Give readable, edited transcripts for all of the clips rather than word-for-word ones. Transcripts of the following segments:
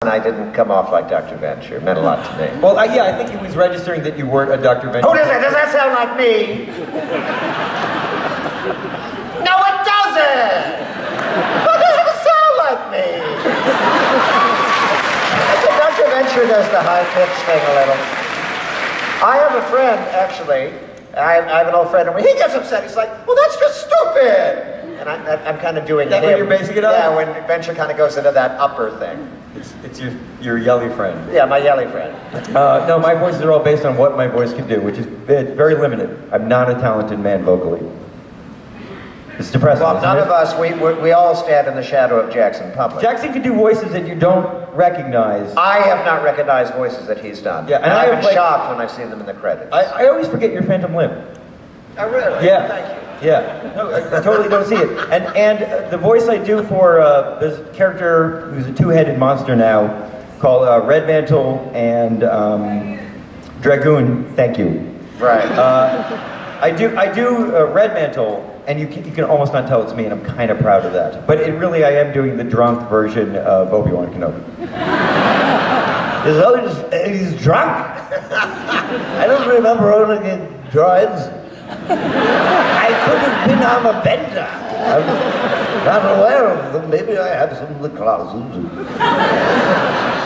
and I didn't come off like Dr. Venture. It meant a lot to me. Well, yeah, I think he was registering that you weren't a Dr. Venture. Who does that? Does that sound like me? No, it doesn't! Who doesn't sound like me? Dr. Venture does the high-pitched thing a little. I have a friend, actually. I have an old friend, and when he gets upset, he's like, well, that's just stupid! And I'm kind of doing that him. What you're basing it on? Yeah, when Venture kind of goes into that upper thing. It's your yelly friend. Yeah, my yelly friend. No, my voices are all based on what my voice can do, which is very limited. I'm not a talented man vocally. It's depressing. Well, none of us, we all stand in the shadow of Jackson Public. Jackson can do voices that you don't recognize. I have not recognized voices that he's done. Yeah, and I've been shocked when I've seen them in the credits. I always forget your phantom limb. Oh, really? Yeah. Thank you. Yeah, no, I totally don't see it. And the voice I do for there's a character who's a two-headed monster now called Red Mantle and Dragoon. Thank you. Right. I do Red Mantle, and you can almost not tell it's me, and I'm kind of proud of that. But I am doing the drunk version of Obi-Wan Kenobi. He's drunk. I don't remember owning droids. I could have been on a bender. I'm not aware of them. Maybe I have some in the closet.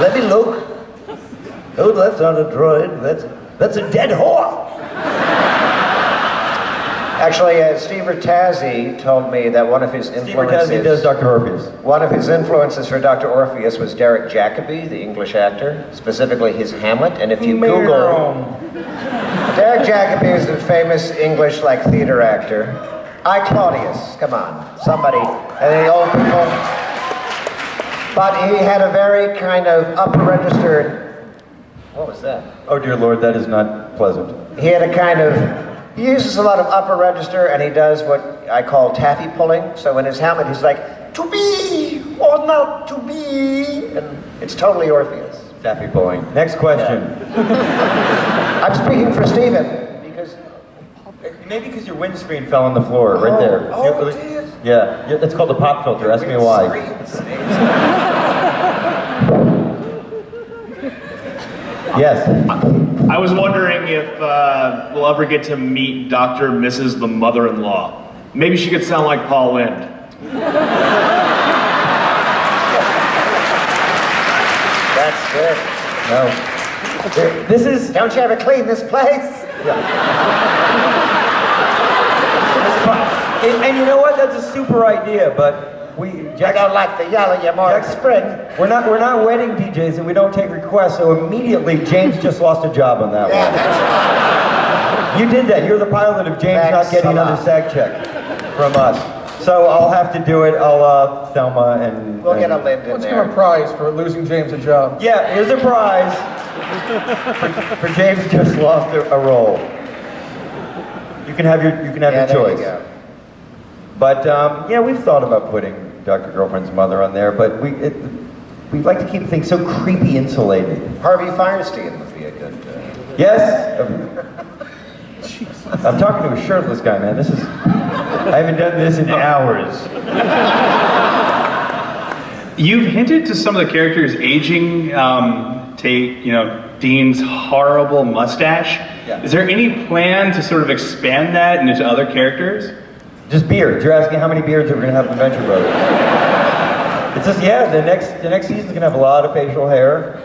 Let me look. Oh, that's not a droid. That's a dead whore. Actually, Steve Tazzy told me that one of his influences... Steve Tazzy does Dr. Orpheus. One of his influences for Dr. Orpheus was Derek Jacobi, the English actor, specifically his Hamlet. And if you Google... Derek Jacobi is a famous English, theater actor. Claudius, come on, somebody. And the old people... But he had a very kind of upper register... What was that? Oh, dear Lord, that is not pleasant. He had a kind of... He uses a lot of upper register, and he does what I call taffy pulling. So in his Hamlet, he's like, to be or not to be. And it's totally Orpheus. Taffy pulling. Next question. Yeah. I'm speaking for Stephen, because... Maybe because your windscreen fell on the floor, right there. Oh, it did? Yeah, it's called a pop filter. Ask me why. Yes. I was wondering if we'll ever get to meet Dr. and Mrs. the mother-in-law. Maybe she could sound like Paul Lynde. That's good. No. This is... Don't you ever clean this place? Yeah. And you know what? That's a super idea, but I don't like the yellow, you more spring. We're not wedding DJs, and we don't take requests, so immediately James just lost a job on that one. That's right. You did that. You're the pilot of James Thanks not getting another SAG check from us. So I'll have to do it. I'll Thelma and... We'll get a Lynde in Let's there. give him a prize for losing James a job. Yeah, here's a prize for James just lost a role. You can have your choice. There you go. But yeah, we've thought about putting Dr. Girlfriend's mother on there, but we'd like to keep things so creepy insulated. Harvey Fierstein would be a good... Yes. I'm talking to a shirtless guy, man. I haven't done this in hours. You've hinted to some of the characters aging. Take, Dean's horrible mustache. Yeah. Is there any plan to sort of expand that into other characters? Just beards. You're asking how many beards are we going to have in the Venture Brothers? It's just, yeah, the next season's going to have a lot of facial hair.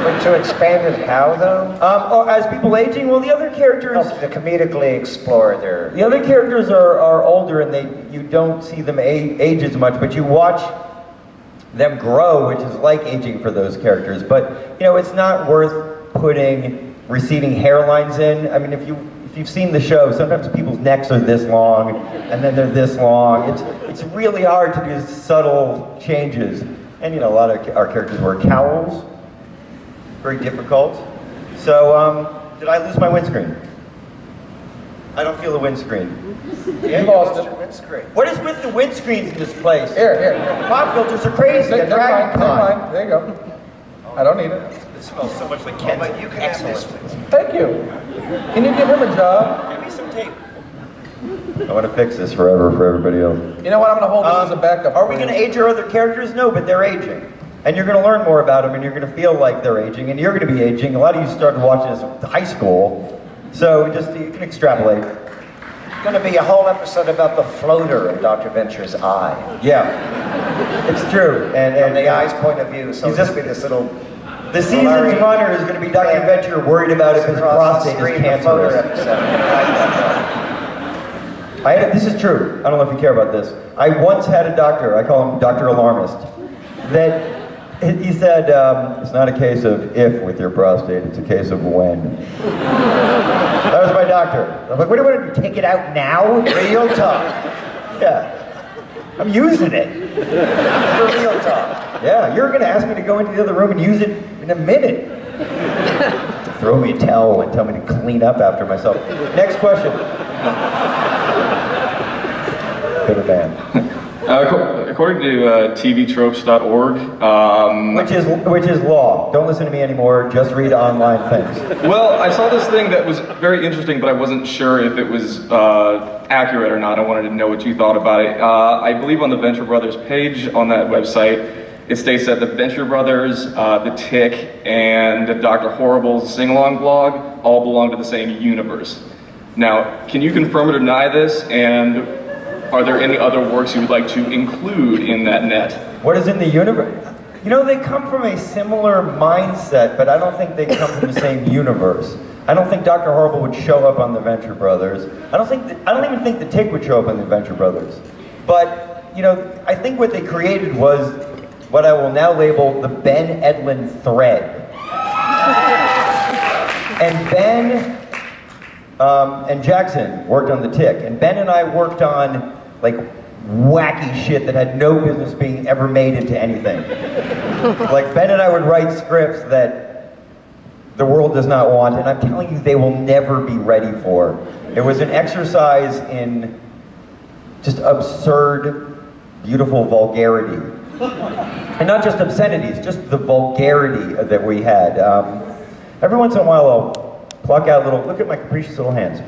But to expand it how, though? Or as people aging, well, the other characters... To comedically explore their... The other characters are older, and you don't see them age as much, but you watch them grow, which is like aging for those characters. But, it's not worth putting receding hairlines in. I mean, if you've seen the show, sometimes people's necks are this long, and then they're this long. It's really hard to do subtle changes. And, a lot of our characters wear cowls. Very difficult. So, did I lose my windscreen? I don't feel the windscreen. Yeah, you lost your windscreen. What is with the windscreens in this place? Here. Pop filters are crazy. Never mind. There you go. I don't need it. It smells so much like Ken's. But you can have this one. Thank you. Can you give him a job? Give me some tape. I want to fix this forever for everybody else. You know what? I'm going to hold this as a backup. Are we going to age our other characters? No, but they're aging. And you're going to learn more about them, and you're going to feel like they're aging, and you're going to be aging. A lot of you started watching this in high school, so you can extrapolate. It's going to be a whole episode about the floater in Dr. Venture's eye. Yeah, it's true. And From the eye's point of view, so He's it'll just- be this little... the season's blurry runner is going to be Dr. Venture worried about if his across the prostate is screen, the floater cancerous. episode. I'm gonna write that down. This is true. I don't know if you care about this. I once had a doctor, I call him Dr. Alarmist, that he said, it's not a case of if with your prostate, it's a case of when. That was my doctor. I'm like, what do you want to do, take it out now? Real talk. Yeah. I'm using it. For real talk. Yeah, you're gonna ask me to go into the other room and use it in a minute. Throw me a towel and tell me to clean up after myself. Next question. Bitter man. According to tvtropes.org, Which is law. Don't listen to me anymore. Just read online things. well, I saw this thing that was very interesting, but I wasn't sure if it was accurate or not. I wanted to know what you thought about it. I believe on the Venture Brothers page on that website, it states that the Venture Brothers, the Tick, and Dr. Horrible's sing-along blog all belong to the same universe. Now, can you confirm or deny this? And are there any other works you would like to include in that net? What is in the universe? You know, they come from a similar mindset, but I don't think they come from the same universe. I don't think Dr. Horrible would show up on the Venture Brothers. I don't even think the Tick would show up on the Venture Brothers. But, you know, I think what they created was what I will now label the Ben Edlund thread. And Ben and Jackson worked on the Tick, and Ben and I worked on like wacky shit that had no business being ever made into anything. Like Ben and I would write scripts that the world does not want, and I'm telling you, they will never be ready for. It was an exercise in just absurd, beautiful vulgarity. And not just obscenities, just the vulgarity that we had. Every once in a while I'll pluck out look at my capricious little hands.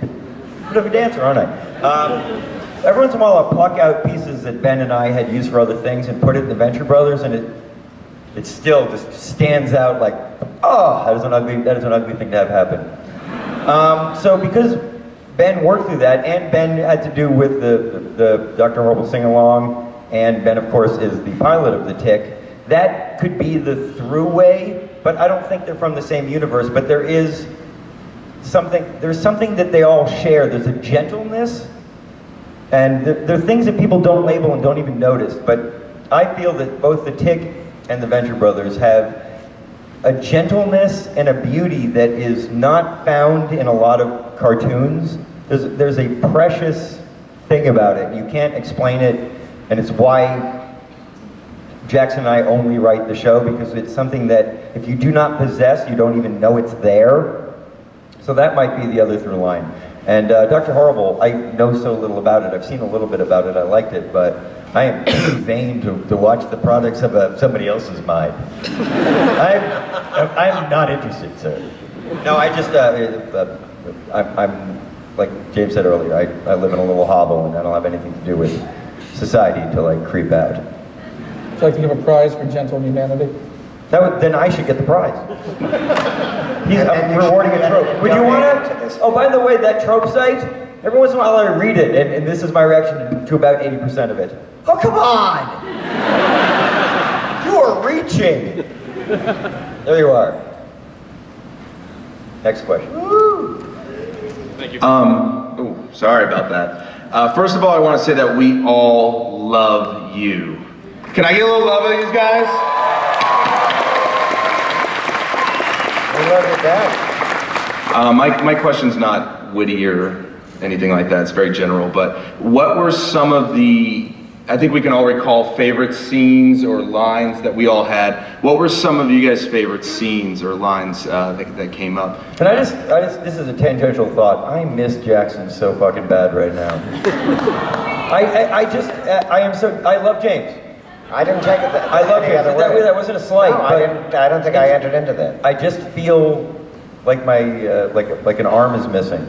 Bit of a dancer, aren't I? Every once in a while I'll pluck out pieces that Ben and I had used for other things and put it in the Venture Brothers, and it still just stands out like, oh, that is an ugly thing to have happen. So because Ben worked through that, and Ben had to do with the Dr. Horrible sing-along, and Ben, of course, is the pilot of the Tick, that could be the throughway, but I don't think they're from the same universe, but there's something that they all share. There's a gentleness, and there are things that people don't label and don't even notice, but I feel that both the Tick and the Venture Brothers have a gentleness and a beauty that is not found in a lot of cartoons. There's a precious thing about it. You can't explain it, and it's why Jackson and I only write the show, because it's something that if you do not possess, you don't even know it's there. So that might be the other through line. And Dr. Horrible, I know so little about it. I've seen a little bit about it. I liked it, but I am too vain to watch the products of somebody else's mind. I'm not interested, sir. No, I just, I'm like James said earlier, I live in a little hovel and I don't have anything to do with society to like creep out. Would you like to give a prize for gentle humanity? Then I should get the prize. And I'm you rewarding should a trope. Would you donate want to this. to? Oh, by the way, that trope site, every once in a while I read it, and this is my reaction to about 80% of it. Oh, come on! You are reaching! There you are. Next question. Thank you. Sorry about that. First of all, I want to say that we all love you. Can I get a little love of these guys? We love your dad. My question's not witty or anything like that. It's very general. But what were some of the, I think we can all recall favorite scenes or lines that we all had. What were some of you guys' favorite scenes or lines that came up? And I just, this is a tangential thought. I miss Jackson so fucking bad right now. I love James. I didn't take it that I love any James. other way. That wasn't a slight. No, but I don't think I entered into that. I just feel like my, like an arm is missing.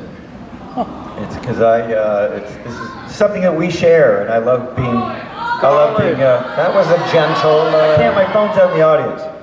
It's because this is something that we share, and I love being. I love being, That was a gentle. my phone's out in the audience.